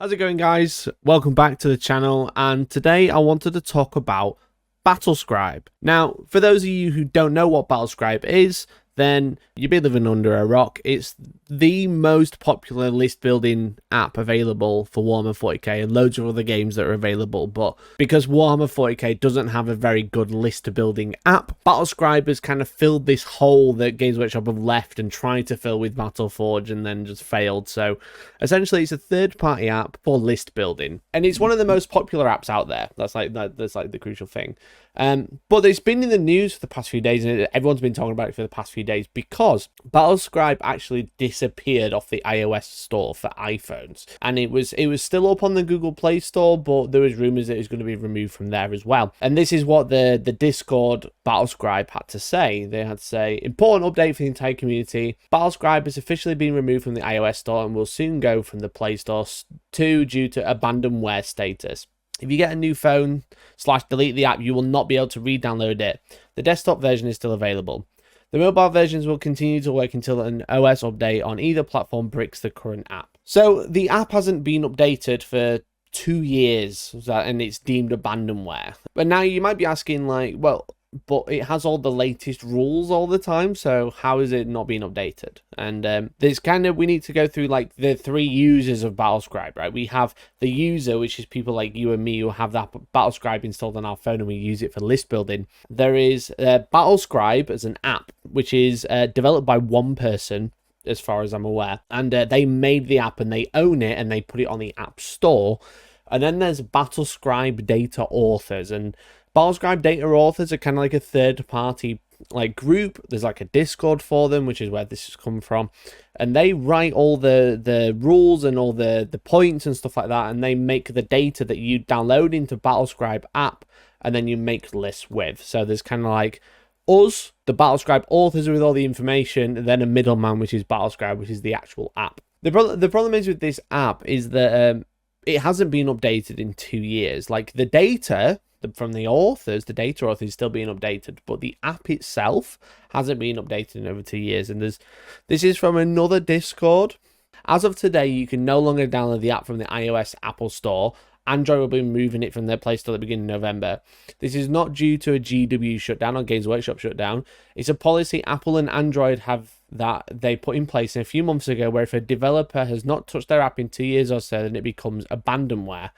How's it going, guys? Welcome back to the channel, and today I wanted to talk about BattleScribe. Now, for those of you who don't know what BattleScribe is, then you've been living under a rock. It's the most popular list building app available for Warhammer 40k and loads of other games that are available, but because Warhammer 40k doesn't have a very good list building app, BattleScribe has kind of filled this hole that Games Workshop have left and tried to fill with Battleforge and then just failed. So essentially it's a third-party app for list building, and it's one of the most popular apps out there. That's like the crucial thing. But it's been in the news for the past few days, and everyone's been talking about it for the past few days because BattleScribe actually disappeared off the iOS store for iPhones, and it was still up on the Google Play Store, but there was rumors that it was going to be removed from there as well. And this is what the Discord BattleScribe had to say. They had to say, important update for the entire community. BattleScribe has officially been removed from the iOS store and will soon go from the Play Store too due to abandonware status. If you get a new phone / delete the app, you will not be able to re-download it. The desktop version is still available. The mobile versions will continue to work until an OS update on either platform breaks the current app. So the app hasn't been updated for 2 years, and it's deemed abandonware. But now you might be asking, like, well, but it has all the latest rules all the time, so how is it not being updated? And there's we need to go through like the 3 users of BattleScribe, right? We have the user, which is people like you and me who have that BattleScribe installed on our phone and we use it for list building. There is BattleScribe as an app, which is developed by one person, as far as I'm aware, and they made the app and they own it and they put it on the App Store. And then there's BattleScribe data authors, and BattleScribe data authors are kind of like a third-party like group. There's like a Discord for them, which is where this has come from, and they write all the rules and all the points and stuff like that, and they make the data that you download into BattleScribe app, and then you make lists with. So there's kind of like us, the BattleScribe authors with all the information, and then a middleman, which is BattleScribe, which is the actual app. The problem is with this app is that it hasn't been updated in 2 years. Like the data from the authors, the data author is still being updated, but the app itself hasn't been updated in over 2 years. And this is from another Discord. As of today, you can no longer download the app from the iOS Apple Store. Android will be removing it from their Play Store at the beginning of November. This is not due to a GW shutdown or Games Workshop shutdown. It's a policy Apple and Android have that they put in place a few months ago, where if a developer has not touched their app in 2 years or so, then it becomes abandonware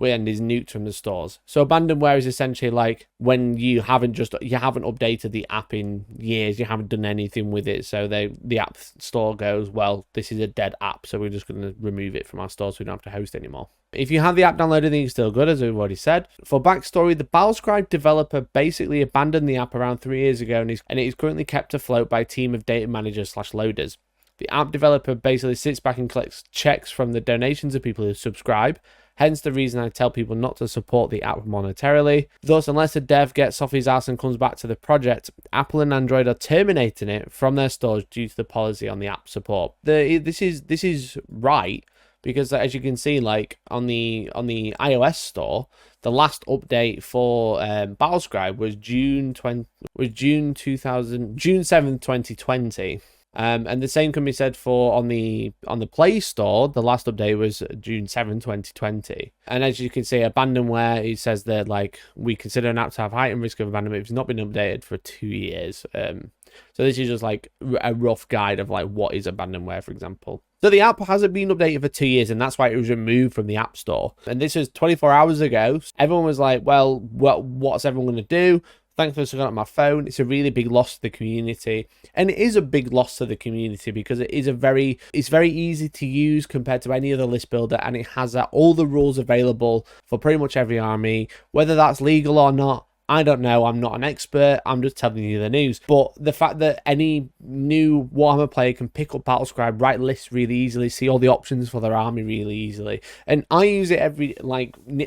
and is nuked from the stores. So abandonware is essentially like when you haven't updated the app in years, you haven't done anything with it, so the app store goes, well, this is a dead app, so we're just going to remove it from our store so we don't have to host anymore. If you have the app downloaded, then it's still good, as we've already said. For backstory, the BattleScribe developer basically abandoned the app around 3 years ago, and it is currently kept afloat by a team of data managers / loaders. The app developer basically sits back and collects checks from the donations of people who subscribe. Hence the reason I tell people not to support the app monetarily. Thus, unless a dev gets off his ass and comes back to the project, Apple and Android are terminating it from their stores due to the policy on the app support. This is right, because as you can see, like on the iOS store, the last update for BattleScribe was June 7th, 2020. And the same can be said for on the Play Store. The last update was June 7, 2020. And as you can see, abandonware, it says that like we consider an app to have heightened risk of abandonment if it's not been updated for 2 years. So this is just like a rough guide of like what is abandonware, for example. So the app hasn't been updated for 2 years, and that's why it was removed from the App Store. And this was 24 hours ago. Everyone was like, well, what's everyone going to do? Thankfully, I got it on my phone. It's a really big loss to the community, and it is a big loss to the community because it's very easy to use compared to any other list builder, and it has all the rules available for pretty much every army. Whether that's legal or not, I don't know. I'm not an expert. I'm just telling you the news. But the fact that any new Warhammer player can pick up BattleScribe, write lists really easily, see all the options for their army really easily. And I use it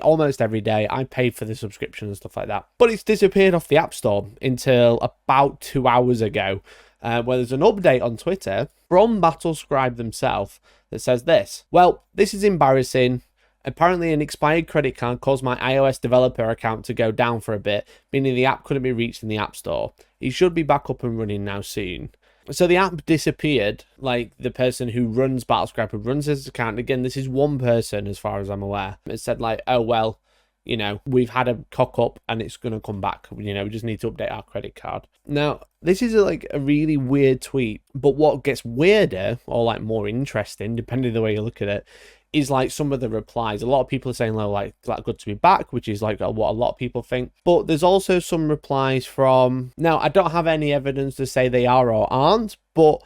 almost every day. I pay for the subscription and stuff like that. But it's disappeared off the App Store until about 2 hours ago, where there's an update on Twitter from BattleScribe themselves that says this. Well, this is embarrassing. Apparently, an expired credit card caused my iOS developer account to go down for a bit, meaning the app couldn't be reached in the App Store. It should be back up and running now soon. So the app disappeared. Like, the person who runs BattleScribe, who runs this account, again, this is one person as far as I'm aware, it said like, oh, well, you know, we've had a cock up and it's going to come back. You know, we just need to update our credit card. Now, this is like a really weird tweet, but what gets weirder, or like more interesting, depending on the way you look at it, is like some of the replies. A lot of people are saying, oh, like, good to be back, which is like what a lot of people think. But there's also some replies from, now, I don't have any evidence to say they are or aren't, but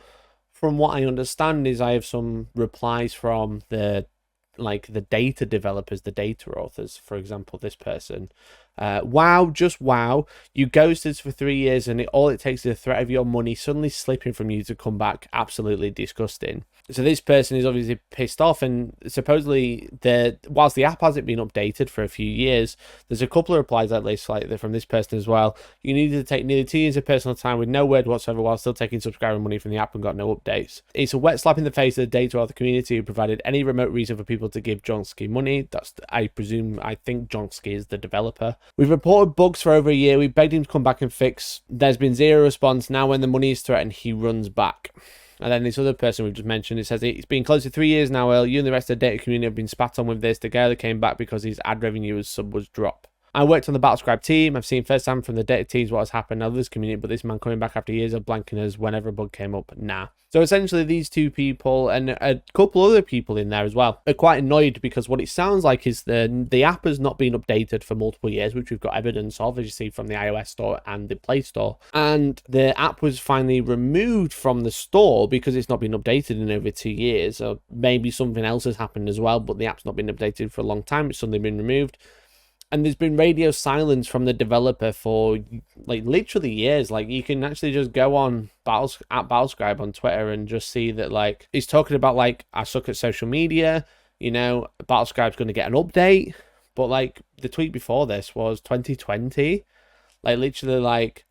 from what I understand is I have some replies from the data developers, the data authors. For example, this person, wow, just wow, you ghosted us for 3 years and all it takes is a threat of your money suddenly slipping from you to come back. Absolutely disgusting. So this person is obviously pissed off, and supposedly whilst the app hasn't been updated for a few years, there's a couple of replies at least like from this person as well. You needed to take nearly 2 years of personal time with no word whatsoever while still taking subscriber money from the app and got no updates. It's a wet slap in the face of the data author community who provided any remote reason for people to give Jonski money. That's, I think Jonski is the developer. We've reported bugs for over a year. We begged him to come back and fix. There's been zero response. Now when the money is threatened, he runs back. And then this other person we've just mentioned, it says, it's been close to 3 years now, Earl. You and the rest of the data community have been spat on with this. The guy that came back because his ad revenue as sub was dropped. I worked on the BattleScribe team. I've seen firsthand from the data teams what has happened now this community, but this man coming back after years of blanking us whenever a bug came up, nah. So essentially these two people and a couple other people in there as well are quite annoyed because what it sounds like is the app has not been updated for multiple years, which we've got evidence of, as you see from the iOS store and the Play Store. And the app was finally removed from the store because it's not been updated in over 2 years. So maybe something else has happened as well, but the app's not been updated for a long time. It's suddenly been removed. And there's been radio silence from the developer for like literally years. Like you can actually just go on BattleScribe on Twitter and just see that like he's talking about like, I suck at social media, you know, BattleScribe's going to get an update. But like the tweet before this was 2020, like literally like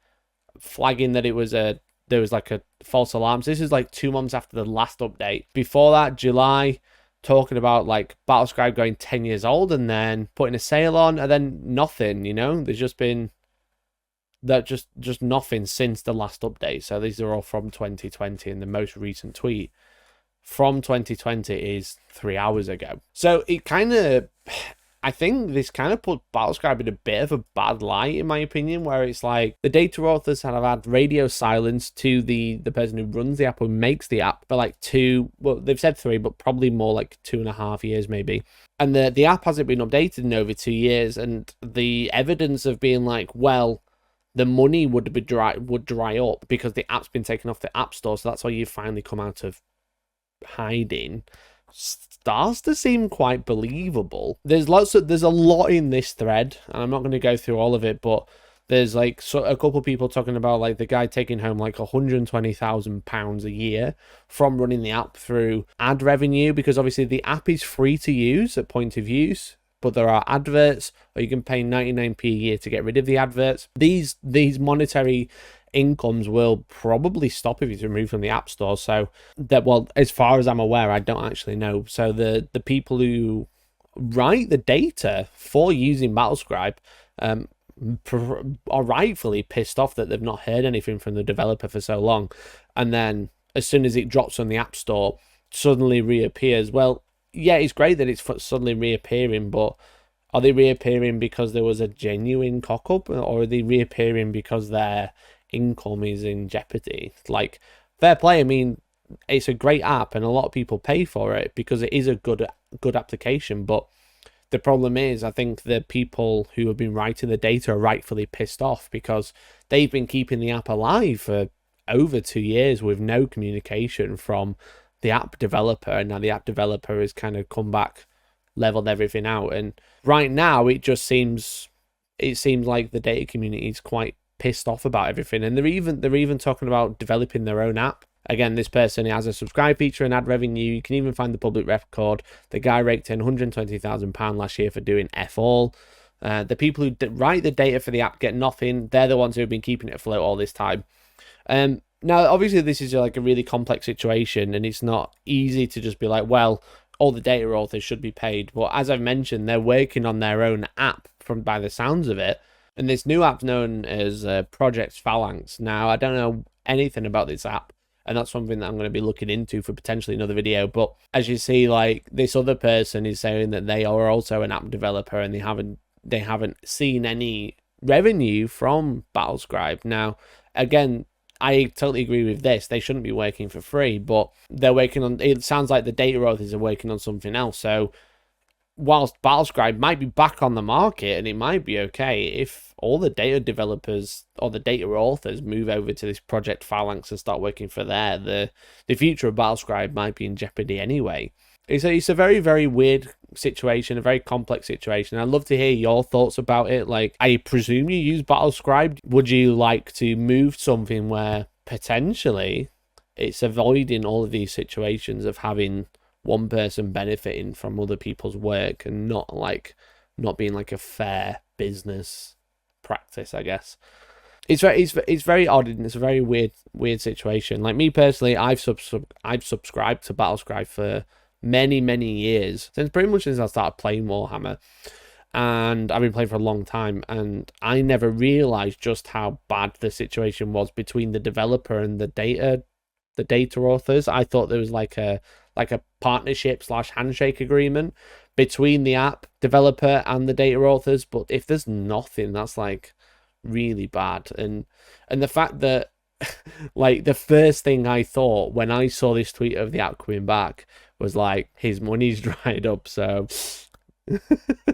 flagging that there was like a false alarm. So this is like 2 months after the last update. Before that, July, talking about like BattleScribe going 10 years old and then putting a sale on and then nothing, you know. There's just been that just nothing since the last update. So these are all from 2020, and the most recent tweet from 2020 is 3 hours ago. So it kind of, I think this kind of put BattleScribe in a bit of a bad light, in my opinion, where it's like the data authors have had radio silence to the person who runs the app, who makes the app, for like they've said 3, but probably more like 2.5 years maybe. And the app hasn't been updated in over 2 years, and the evidence of being like, well, the money would dry up because the app's been taken off the App Store, so that's why you finally come out of hiding, starts to seem quite believable. There's a lot in this thread, and I'm not going to go through all of it, but there's like a couple of people talking about like the guy taking home like £120,000 a year from running the app through ad revenue, because obviously the app is free to use at point of use, but there are adverts, or you can pay 99p a year to get rid of the adverts. These monetary incomes will probably stop if it's removed from the App Store. So that, well, as far as I'm aware, I don't actually know. So the people who write the data for using BattleScribe are rightfully pissed off that they've not heard anything from the developer for so long, and then as soon as it drops on the App Store, suddenly reappears. Well, yeah, it's great that it's suddenly reappearing, but are they reappearing because there was a genuine cock-up, or are they reappearing because their income is in jeopardy? Like, fair play. I mean, it's a great app and a lot of people pay for it because it is a good application, but the problem is, I think the people who have been writing the data are rightfully pissed off because they've been keeping the app alive for over 2 years with no communication from the app developer, and now the app developer has kind of come back, leveled everything out, and right now it seems like the data community is quite pissed off about everything, and they're even talking about developing their own app. Again, this person has a subscribe feature and ad revenue. You can even find the public record. The guy raked in £120,000 last year for doing F all. The people who write the data for the app get nothing. They're the ones who have been keeping it afloat all this time. Now, obviously, this is like a really complex situation, and it's not easy to just be like, well, all the data authors should be paid. But as I've mentioned, they're working on their own app by the sounds of it. And this new app known as Project Phalanx. Now, I don't know anything about this app. and that's something that I'm going to be looking into for potentially another video. But as you see, like, this other person is saying that they are also an app developer and they haven't seen any revenue from BattleScribe. Now, again, I totally agree with this. They shouldn't be working for free, but they're working on, it sounds like the data authors are working on something else. So whilst BattleScribe might be back on the market and it might be okay, if all the data developers or the data authors move over to this Project Phalanx and start working for there, the future of BattleScribe might be in jeopardy anyway. It's a very, very weird situation, a very complex situation. I'd love to hear your thoughts about it. Like, I presume you use BattleScribe. Would you like to move something where potentially it's avoiding all of these situations of having one person benefiting from other people's work and not being like a fair business practice, I guess? It's very odd, and it's a very weird situation. Like, me personally, I've subscribed to BattleScribe for many years, pretty much since I started playing Warhammer, and I've been playing for a long time, and I never realized just how bad the situation was between the developer and the data authors. I thought there was like a partnership / handshake agreement between the app developer and the data authors, but if there's nothing, that's like really bad. And the fact that like the first thing I thought when I saw this tweet of the app coming back was like, his money's dried up. So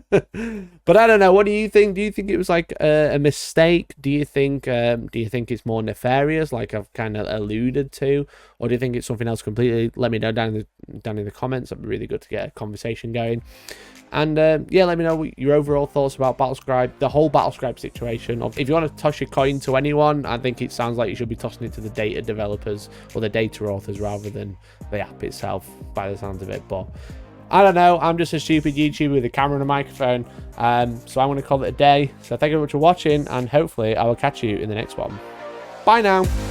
but I don't know, what do you think? Do you think it was like a mistake? Do you think it's more nefarious, like I've kind of alluded to, or do you think it's something else completely? Let me know down in the comments. That'd be really good to get a conversation going. And yeah, let me know your overall thoughts about BattleScribe, the whole BattleScribe situation. If you want to toss your coin to anyone, I think it sounds like you should be tossing it to the data developers or the data authors rather than the app itself, by the sounds of it. But I don't know, I'm just a stupid YouTuber with a camera and a microphone, so I'm going to call it a day. So thank you very much for watching, and hopefully I will catch you in the next one. Bye now.